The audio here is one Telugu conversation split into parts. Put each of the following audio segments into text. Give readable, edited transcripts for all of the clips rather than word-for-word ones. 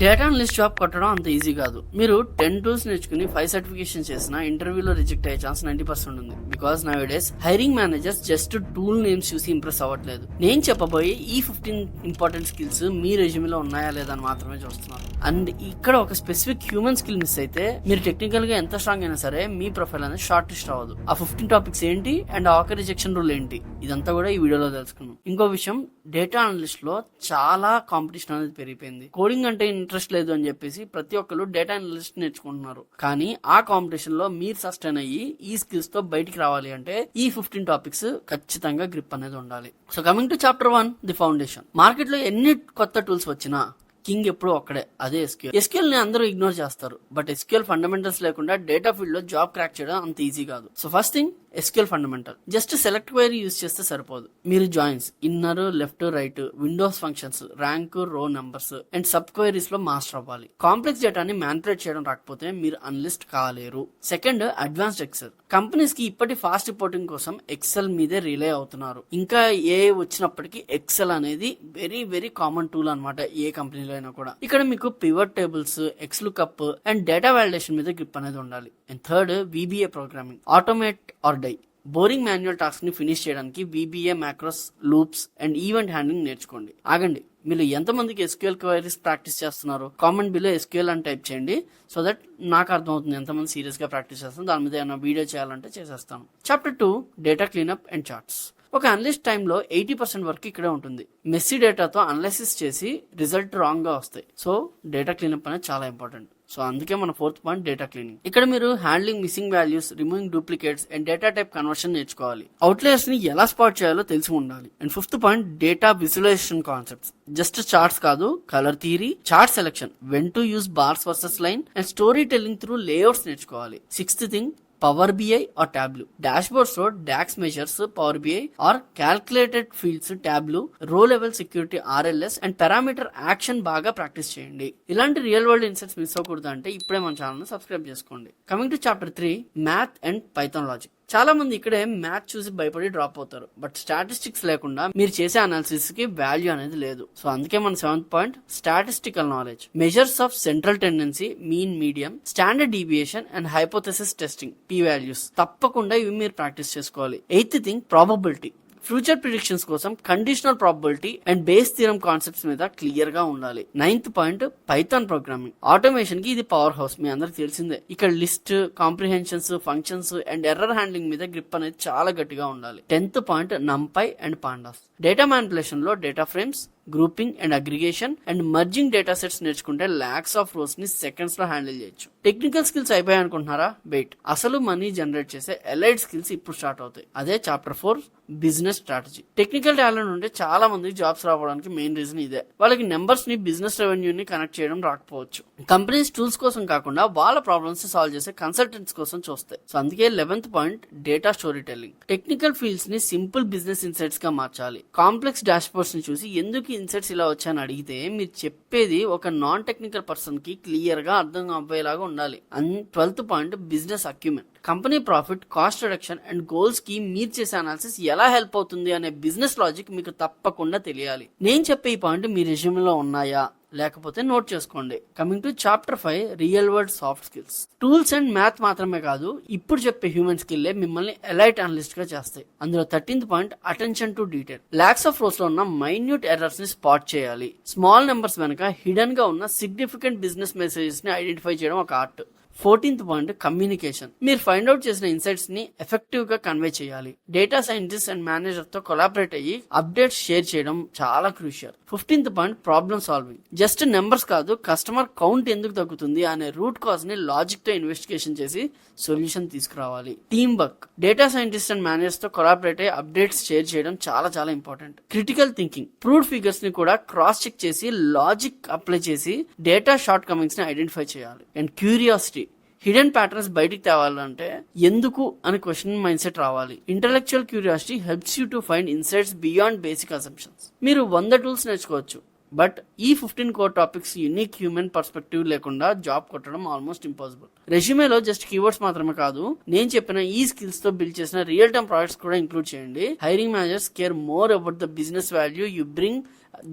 డేటా అనలిస్ట్ జాబ్ కొట్టడం అంత ఈజీ కాదు. మీరు 10 టూల్స్ నేర్చుకుని 5 సర్టిఫికేషన్ చేసినా ఇంటర్వ్యూలో రిజెక్ట్ అయ్యే ఛాన్స్ 90% ఉంది. Because now days hiring managers just tool names చూసి ఇంప్రెస్ అవ్వట్లేదు. నేను చెప్పబోయే ఈ 15 ఇంపార్టెంట్ స్కిల్స్ మీ రెజ్యూమేలో ఉన్నాయా లేదా అని మాత్రమే చూస్తున్నారు. అండ్ ఇక్కడ ఒక స్పెసిఫిక్ హ్యూమన్ స్కిల్ మిస్ అయితే మీరు టెక్నికల్ గా ఎంత స్ట్రాంగ్ అయినా సరే మీ ప్రొఫైల్ అనేది షార్ట్ లిస్ట్ అవ్వదు. ఆ 15 టాపిక్స్ ఏంటి అండ్ ఆఖరి రిజెక్షన్ రూల్ ఏంటి ఇదంతా కూడా ఈ వీడియోలో తెలుసుకున్నాం. ఇంకో విషయం, డేటా అనలిస్ట్ లో చాలా కాంపిటీషన్ అనేది పెరిగిపోయింది. కోడింగ్ అంటే ఇంట్రెస్ట్ లేదు అని చెప్పేసి ప్రతి ఒక్కరు డేటా అనలిస్ట్ నేర్చుకుంటున్నారు. కానీ ఆ కాంపిటీషన్ లో మీరు సస్టైన్ అయ్యి ఈ స్కిల్స్ తో బయటికి రావాలి అంటే ఈ 15 టాపిక్స్ ఖచ్చితంగా గ్రిప్ అనేది ఉండాలి. So coming to chapter 1, the foundation. Market లో ఎన్ని కొత్త టూల్స్ వచ్చినా కింగ్ ఎప్పుడు ఒక్కడే, అదే ఎస్క్యూఎల్. ఎస్క్యూఎల్ ని అందరూ ఇగ్నోర్ చేస్తారు, బట్ ఎస్క్యూఎల్ ఫండమెంటల్స్ లేకుండా డేటా ఫీల్డ్ లో జాబ్ క్రాక్ చేయడం అంత ఈజీ కాదు. So first thing, SQL fundamental. Just select query use చేస్తే సరిపోదు. మీరు joins, inner, left, right, Windows functions, rank, రో నెంబర్స్ అండ్ సబ్ క్వైరీస్ లో మాస్టర్ అవ్వాలి. కాంప్లెక్స్ డేటాని మ్యానిపులేట్ చేయడం రాకపోతే మీరు అనలిస్ట్ కాలేరు. Second, advanced Excel. కంపెనీస్ కి ఇప్పటి ఫాస్ట్ రిపోర్టింగ్ కోసం ఎక్సెల్ మీదే రిలే అవుతున్నారు. ఇంకా ఏ వచ్చినప్పటికీ ఎక్సెల్ అనేది వెరీ వెరీ కామన్ టూల్ అనమాట ఏ కంపెనీలో అయినా కూడా. ఇక్కడ మీకు pivot tables, X lookup and data validation మీద గ్రిప్ అనేది ఉండాలి. And third, VBA programming. Automate or die. Boring manual task ని ఫినిష్ చేయడానికి VBA, macros, loops and event handling నేర్చుకోండి. ఆగండి, మీరు ఎంతమందికి ఎస్క్యూఎల్ క్వైరీస్ ప్రాక్టీస్ చేస్తున్నారు? కామెంట్ బిలో SQL అని టైప్ చేయండి, సో దట్ నాకు అర్థమవుతుంది ఎంతమంది సీరియస్ గా ప్రాక్టీస్ చేస్తాను. దాని మీద ఏమైనా వీడియో చేయాలంటే చేసేస్తాను. Chapter 2, data cleanup and charts. ఒక అనలిస్ట్ టైంలో 80% వర్క్ ఇక్కడే ఉంటుంది. మెస్సీ డేటాతో అనలైసిస్ చేసి రిజల్ట్ రాంగ్ గా వస్తాయి. సో డేటా క్లీనప్ అనేది చాలా ఇంపార్టెంట్. సో అందుకే మన 4th పాయింట్, డేటా క్లీనింగ్. ఇక్కడ మీరు handling missing values, removing duplicates and data type conversion నేర్చుకోవాలి. అవుట్లయర్స్ ని ఎలా స్పాట్ చేయాలో తెలిసి ఉండాలి. And 5th point, data visualization concepts. Just charts కాదు, colour theory, chart selection, when to use bars versus line and story telling through layouts నేర్చుకోవాలి. 6th thing, power BI or Tableau. Dashboards లో DAX measures, power BI or calculated fields, Tableau, row level security, RLS and parameter action బాగా ప్రాక్టీస్ చేయండి. ఇలాంటి రియల్ వరల్డ్ ఇన్సైట్స్ మిస్ అవ్వకూడదు అంటే ఇప్పుడే మన ఛానల్ సబ్స్క్రైబ్ చేసుకోండి. Coming to chapter 3, math and Python logic. చాలా మంది ఇక్కడే మ్యాథ్ చూసి భయపడి డ్రాప్ అవుతారు, బట్ స్టాటిస్టిక్స్ లేకుండా మీరు చేసే అనాలిసిస్ కి వాల్యూ అనేది లేదు. సో అందుకే మన 7th point, statistical knowledge. Measures of central tendency, mean, medium, standard deviation and hypothesis testing, P values. తప్పకుండా ఇవి మీరు ప్రాక్టీస్ చేసుకోవాలి. 8th thing, probability. Future predictions కోసం conditional probability and Bayes theorem concepts మీద క్లియర్ గా ఉండాలి. 9th point, Python programming. Automation కి ఇది పవర్ హౌస్, మీ అందరికి తెలిసిందే. ఇక్కడ list, comprehensions, functions and error handling మీద గ్రిప్ అనేది చాలా గట్టిగా ఉండాలి. 10th point, numpy and pandas. Data manipulation లో data frames, grouping and aggregation and merging data sets నేర్చుకుంటే లాక్స్ ఆఫ్ రోస్ ని సెకండ్స్ లో హ్యాండిల్ చేయొచ్చు. టెక్నికల్ స్కిల్స్ అయిపోయాయి అనుకుంటున్నారా? వెయిట్, అసలు మనీ జనరేట్ చేసే ఎలైడ్ స్కిల్స్ ఇప్పుడు స్టార్ట్ అవుతాయి. అదే chapter 4, business strategy. Technical talent ఉంటే చాలా మంది జాబ్స్ రావడానికి మెయిన్ రీజన్ ఇదే. వాళ్ళకి నెంబర్స్ ని, బిజినెస్ రెవెన్యూని కనెక్ట్ చేయడం రాకపోవచ్చు. కంపెనీస్ టూల్స్ కోసం కాకుండా వాళ్ళ ప్రాబ్లమ్స్ సాల్వ్ చేసే కన్సల్టెంట్స్ కోసం చూస్తాయి. సో అందుకే 11th point, data story telling. Technical fields ని సింపుల్ బిజినెస్ ఇన్సైట్స్ గా మార్చాలి. కాంప్లెక్స్ డాష్బోర్డ్స్ ని చూసి ఎందుకు ఇన్సైట్స్ ఇలా వచ్చాయని అడిగితే మీరు చెప్పేది ఒక నాన్ టెక్నికల్ పర్సన్ కి క్లియర్ గా అర్థం అవ్వేలాగా ఉండాలి. And 12th point, business అక్యుమెంట్. Company profit, cost reduction and goals కి మీరు చేసే అనాలిసిస్ ఎలా హెల్ప్ అవుతుంది అనే బిజినెస్ లాజిక్ మీకు తప్పకుండా తెలియాలి. నేను చెప్పే ఈ పాయింట్ మీ రెజ్యూమ్లో ఉన్నాయా లేకపోతే నోట్ చేసుకోండి. Coming to chapter 5, real world soft skills. Tools and math మాత్రమే కాదు, ఇప్పుడు చెప్పే హ్యూమన్ స్కిల్లే మిమ్మల్ని ఎలైట్ అనలిస్ట్ గా చేస్తాయి. అందులో 13th point, attention to detail. Lakhs of rose లో ఉన్న మైన్యూట్ ఎర్రర్స్ ని స్పాట్ చేయాలి. స్మాల్ నెంబర్స్ వెనక హిడెన్ గా ఉన్న సిగ్నిఫికెంట్ బిజినెస్ మెసేజెస్ ని ఐడెంటిఫై చేయడం ఒక ఆర్ట్. 14th point, communication. మీరు ఫైండ్ అవుట్ చేసిన ఇన్సైట్స్ ని ఎఫెక్టివ్ గా కన్వే చేయాలి. డేటా సైంటిస్ట్ అండ్ మేనేజర్ తో కొలాబరేట్ అయ్యి అప్డేట్స్ షేర్ చేయడం చాలా crucial. 15th point, problem solving. Just numbers కాదు, కస్టమర్ కౌంట్ ఎందుకు తగ్గుతుంది అనే రూట్ కాజ్ ని లాజిక్ తో ఇన్వెస్టిగేషన్ చేసి సొల్యూషన్ తీసుకురావాలి. Team work. Data scientist and manager తో కొలాబరేట్ అయ్యి అప్డేట్స్ షేర్ చేయడం చాలా చాలా important. Critical thinking. Proved figures ని కూడా క్రాస్ చెక్ చేసి లాజిక్ అప్లై చేసి డేటా షార్ట్ కమింగ్స్ ని ఐడెంటిఫై చేయాలి. And curiosity. హిడెన్ ప్యాటర్న్స్ బయటికి తేవాలంటే ఎందుకు అని క్వశ్చన్ మైండ్ సెట్ రావాలి. Intellectual curiosity helps you to find insights beyond basic assumptions. మీరు 100 టూల్స్ నేర్చుకోవచ్చు, బట్ ఈ 15 core topics unique human perspective లేకుండా జాబ్ కొట్టడం ఆల్మోస్ట్ ఇంపాసిబుల్. రెజ్యూమేలో జస్ట్ కీవర్డ్స్ మాత్రమే కాదు, నేను చెప్పిన ఈ స్కిల్స్ తో బిల్డ్ చేసిన రియల్ టైమ్ ప్రాజెక్ట్స్ కూడా ఇంక్లూడ్ చేయండి. Hiring managers care more about the business value you bring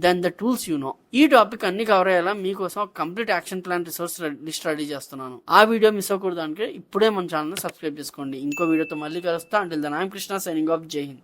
then the tools you know. ఈ టాపిక్ అన్ని కవర్ అయ్యేలా మీకోసం complete action plan resource list ready చేస్తున్నాను. ఆ వీడియో మిస్ అవ్వకూడదానికి ఇప్పుడే మన ఛానల్ సబ్స్క్రైబ్ చేసుకోండి. ఇంకో వీడియోతో మళ్ళీ కలుస్తా. Until then I am Krishna signing off. జై హింద్.